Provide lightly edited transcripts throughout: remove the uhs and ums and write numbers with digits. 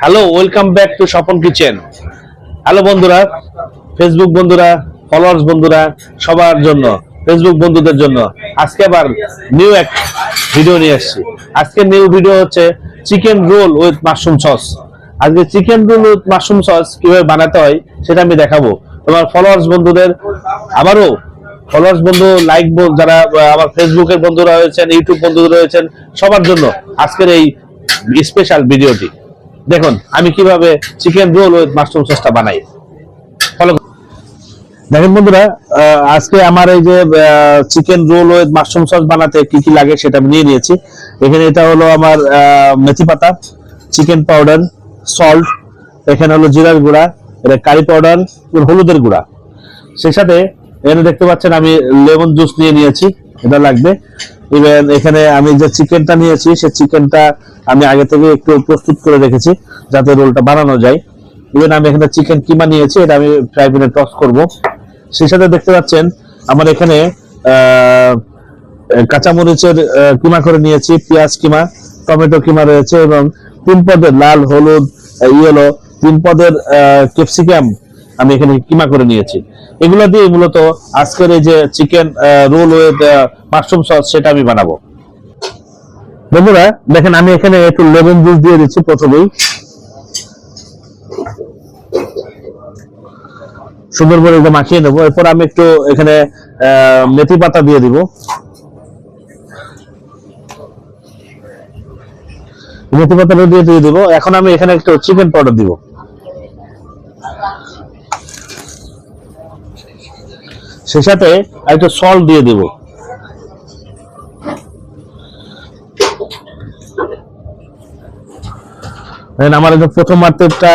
Hello, welcome back to Swapan kitchen. Hello বন্ধুরা, Facebook বন্ধুরা, followers বন্ধুরা, সবার জন্য, ফেসবুক বন্ধুদের জন্য আজকে আবার নিউ এক ভিডিও নিয়ে আসছি। আজকের নিউ ভিডিও হচ্ছে chicken roll with mushroom sauce. আজকে chicken roll with mushroom sauce কিভাবে বানাতে হয় সেটা আমি দেখাবো তোমার ফলোয়ার্স বন্ধুদের। আবারও ফলোয়ার্স বন্ধু, লাইক যারা আমার ফেসবুকের বন্ধুরা রয়েছেন, ইউটিউব বন্ধুরা রয়েছেন, সবার জন্য আজকের এই স্পেশাল ভিডিওটি। দেখুন আমি কিভাবে চিকেন রোল উইথ মাশরুম সসটা বানাই। ফলো দেখেন বন্ধুরা, আজকে আমার এই যে chicken roll with mushroom sauce বানাতে কি কি লাগে সেটা আমি নিয়ে নিয়েছি। এখানে এটা হলো আমার মেথি পাতা, চিকেন পাউডার, সল্ট, এখানে হলো জিরার গুঁড়া, এটা কারি পাউডার, হলুদের গুঁড়া। সেই সাথে এখানে দেখতে পাচ্ছেন আমি লেমন জুস নিয়ে নিয়েছি, এটা লাগবে। ইভেন এখানে আমি যে চিকেনটা নিয়েছি সেই চিকেনটা আমি আগে থেকে একটু প্রস্তুত করে রেখেছি যাতে রোলটা বানানো যায়। ইভেন আমি এখানে চিকেন কিমা নিয়েছি, এটা আমি ফ্রাই প্যানে টস করব। সেই সাথে দেখতে পাচ্ছেন আমার এখানে কাঁচামরিচের কিমা করে নিয়েছি, পেঁয়াজ কিমা, টমেটো কিমা রয়েছে এবং 3 পদের লাল, হলুদ, ইয়েলো 3 পদের ক্যাপসিকাম আমি এখানে কিমা করে নিয়েছি। এগুলো দিয়ে মূলত আজকের এই যে chicken roll with mushroom sauce সেটা আমি বানাবো। বন্ধুরা দেখেন আমি এখানে একটু লেমন জুস দিয়ে দিচ্ছি প্রথমেই, সুন্দর করে এটা মাখিয়ে নেবো। এরপর আমি একটু এখানে মেথি পাতা দিয়ে দিব, মেথি পাতাটা দিয়ে দিব। এখন আমি এখানে একটু চিকেন পাউডার দিব, সেই সাথে একটু সল্ট দিয়ে দিব। আমার এটা প্রথম মাত্রাটা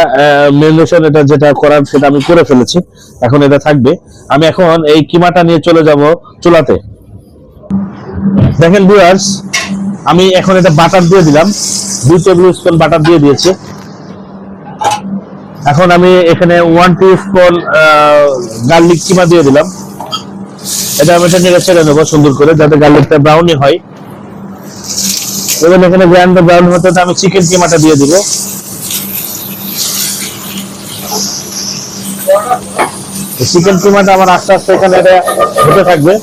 মেরিনেশন, এটা যেটা করার সেটা আমি করে ফেলেছি, এখন এটা থাকবে। আমি এখন এই কিমাটা নিয়ে চলে যাব চুলাতে। দেখেন ভিউয়ার্স, আমি এখন এটা বাটার দিয়ে দিলাম, 2 টেবিল স্পুন বাটার দিয়ে দিয়েছি। এখন আমি এখানে 1 টিস্পুন গার্লিক কিমা দিয়ে দিলাম। এটা আমি নেড়ে ছেড়ে নেবো সুন্দর করে যাতে গার্লিকটা ব্রাউনি হয়। এবং এখানে ব্রাউন ব্রাউন হতে আমি চিকেন কিমাটা দিয়ে দিব। চিকেন কিমাটা আমার আস্তে আস্তে এখানে এটা হতে থাকবে।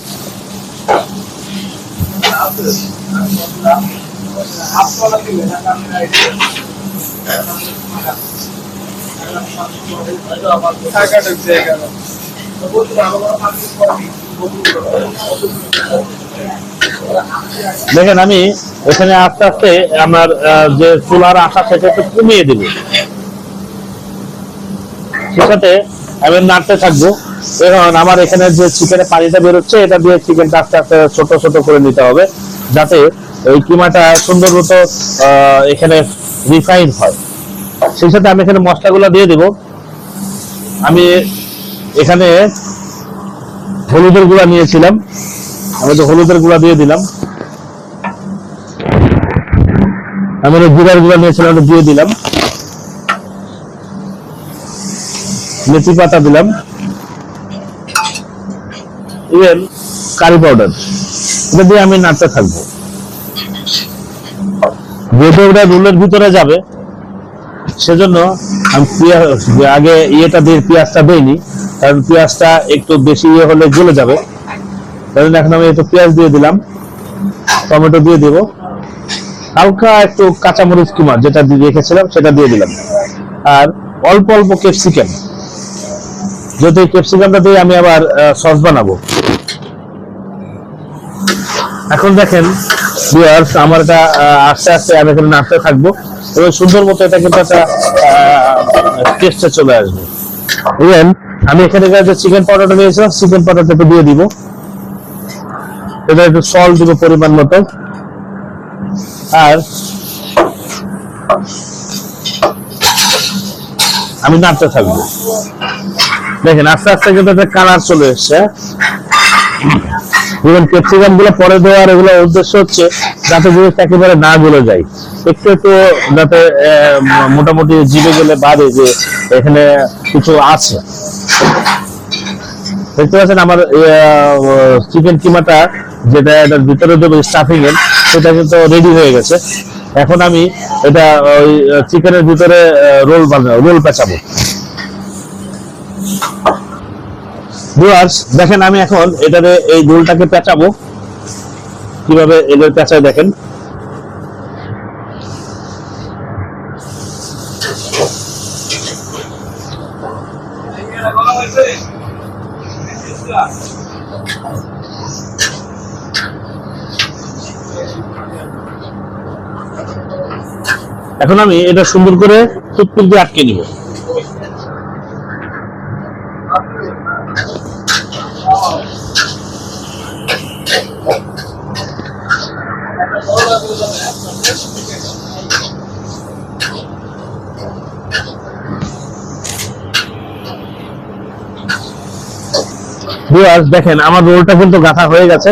দেখেন আমি এখানে আস্তে আস্তে আমার যে চুলার আশা সেটা একটু কমিয়ে দিব, সেই সাথে আমি নাড়তে থাকবো। এখন আমার এখানে যে চিকেনের পানিটা বেরোচ্ছে এটা দিয়ে চিকেনটা আস্তে আস্তে ছোট ছোট করে নিতে হবে যাতে এই কিমাটা সুন্দর মতো এখানে রিফাইন হয়। সেই সাথে আমি এখানে মশলাগুলো দিয়ে দিব। আমি এখানে হলুদের গুঁড়া নিয়েছিলাম, আমি তো হলুদের গুঁড়া দিয়ে দিলাম। আমি জিরার গুঁড়া নিয়েছিলাম, ওটা দিয়ে দিলাম। মেথি পাতা দিলাম, ইভেন কারি পাউডার, এটা দিয়ে আমি নাড়তে থাকবো। যেহেতু ওটা রোলের ভিতরে যাবে সেজন্য আমি আগে ইয়েটা দিয়ে পেঁয়াজটা দিইনি, কারণ পেঁয়াজটা একটু বেশি ইয়ে হলে গলে যাবে। কারণ এখন আমি একটু পেঁয়াজ দিয়ে দিলাম, টমেটো দিয়ে দিব, হালকা একটু কাঁচামরিচ কিমা যেটা রেখেছিলাম সেটা দিয়ে দিলাম, আর অল্প অল্প ক্যাপসিকাম, যেহেতু এই ক্যাপসিকামটা দিয়ে আমি আবার সস বানাবো। এখন দেখেন ভিউয়ার্স, আমার এটা আস্তে আস্তে আমি এখানে নাড়তে থাকবো এবং সুন্দর মতো এটা কিন্তু একটা টেস্টে চলে আসবে। ইভেন আমি এখানে যে চিকেন পাউডারটা নিয়েছিলাম, চিকেন পাউডারটা একটু দিয়ে দিব, এটা একটু সল্ট দিব পরিমাণ মতো, আর আমি নাড়তে থাকবো। দেখেন আস্তে আস্তে কিন্তু একটা কালার চলে এসছে। ক্যাপসিকাম গুলো পরে দেওয়ার এগুলো উদ্দেশ্য হচ্ছে যাতে জিনিসটা একেবারে না গলে যায়, একটু একটু যাতে মোটামুটি জিভে গেলে বাদে যে এখানে কিছু আছে। দেখতে পাচ্ছেন আমার চিকেন কিমাটা যেটা এটার ভিতরে দেবো স্টাফিং এর, সেটা কিন্তু রেডি হয়ে গেছে। এখন আমি এটা ওই চিকেনের ভিতরে রোল বানাবো, রোল পেঁচাবো। ভিউয়ার্স দেখেন আমি এখন এটারে এই রোলটাকে পেঁচাবো, কিভাবে এদের পেঁচায় দেখেন। এখন আমি এটা সুন্দর করে টুথপিক দিয়ে আটকে নিব। ভিউয়ার্স দেখেন আমার রোলটা কিন্তু গাঁথা হয়ে গেছে।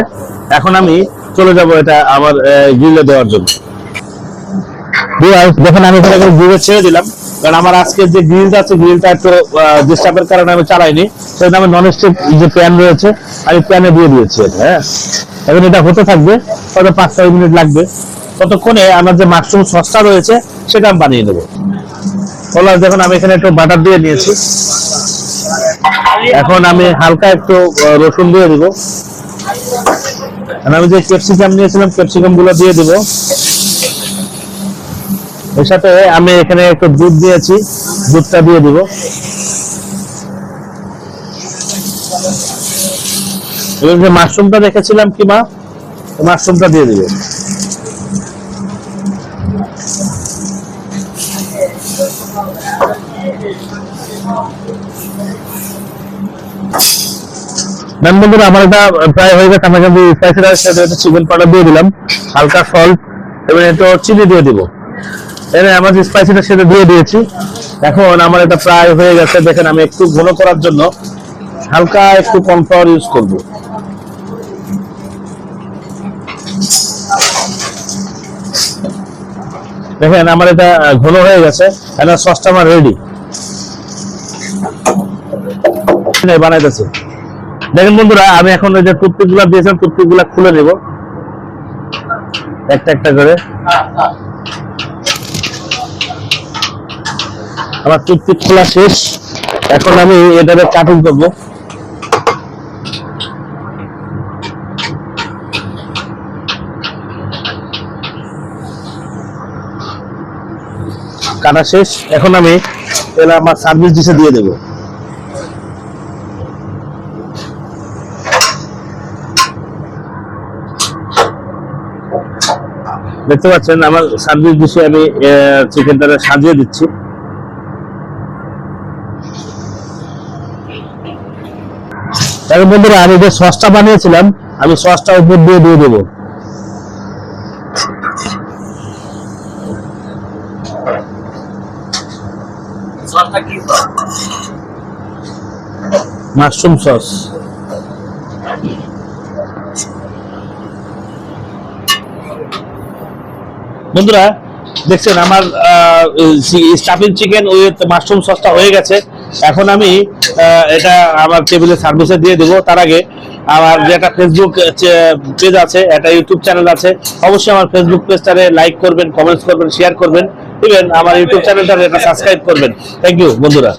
এখন আমি চলে যাব এটা আমার গ্রিলে দেওয়ার জন্য। ভিউয়ার্স দেখেন আমি এখানে গ্রিলে ছেড়ে দিলাম, কারণ আমার আজকে যে গ্রিলটা আছে গ্রিলটা একটু ডিস্টার্বের কারণে আমি চালাইনি। সেজন্য আমি ননস্টিক যে প্যান রয়েছে আমি প্যানে দিয়ে দিয়েছি এটা। হ্যাঁ, এখন এটা হতে থাকবে, হয়তো 5-6 মিনিট লাগবে। ততক্ষণে আমার যে মাশরুম সসটা রয়েছে সেটা আমি বানিয়ে নেবো। দেখুন আমি এখানে একটু বাটার দিয়ে নিয়েছি। এখন আমি হালকা একটু রসুন দিয়ে দিব। আমি যে ক্যাপসিকাম নিয়েছিলাম ক্যাপসিকাম গুলো দিয়ে দিব। এর সাথে আমি এখানে একটু দুধ দিয়েছি, দুধটা দিয়ে দিব। এবং যে মাশরুমটা রেখেছিলাম কিমা, মাশরুমটা দিয়ে দিব। বন্ধুরা আমার এটা প্রায় হয়ে গেছে। আমাকে চিকেন পাউডার দিয়ে দিলাম, হালকা সল্ট এবং একটু চিনি দিয়ে দিব। আমার স্পাইসিটা সেটা দিয়ে দিয়েছি। এখন আমার এটা প্রায় হয়ে গেছে। দেখেন আমি একটু ঘন করার জন্য হালকা একটু কর্নফ্লাওয়ার ইউজ করব। দেখেন আমার এটা ঘন হয়ে গেছে। এখন সসটা আমার রেডি বানাইতেছে। দেখেন বন্ধুরা আমি এখন ওই যে টুথপিক গুলা দিয়েছিলাম টুথপিক গুলা খুলে নেব একটা একটা করে। আমার টুথপিক খোলা শেষ। এখন আমি এটাকে কাটিং করবো। কাটা শেষ। এখন আমি এটা আমার সার্ভিস ডিশে দিয়ে দেবো। দেখতে পাচ্ছেন আমার সার্ভিস ডিশে আমি চিকেনটা সাজিয়ে দিচ্ছি। তাহলে বন্ধুরা আমি যে সসটা বানিয়েছিলাম আমি সসটা উপর দিয়ে দিয়ে দেবো। Mushroom sauce. বন্ধুরা দেখছেন আমার স্টাফিং চিকেন উইথ মাশরুম সসটা হয়ে গেছে। এখন আমি এটা আমার টেবিলে সার্ভিসে দিয়ে দেবো। তার আগে আমার যে একটা ফেসবুক পেজ আছে, একটা ইউটিউব চ্যানেল আছে, অবশ্যই আমার ফেসবুক পেজটারে লাইক করবেন, কমেন্টস করবেন, শেয়ার করবেন, ইভেন আমার ইউটিউব চ্যানেলটা সাবস্ক্রাইব করবেন। থ্যাংক ইউ বন্ধুরা।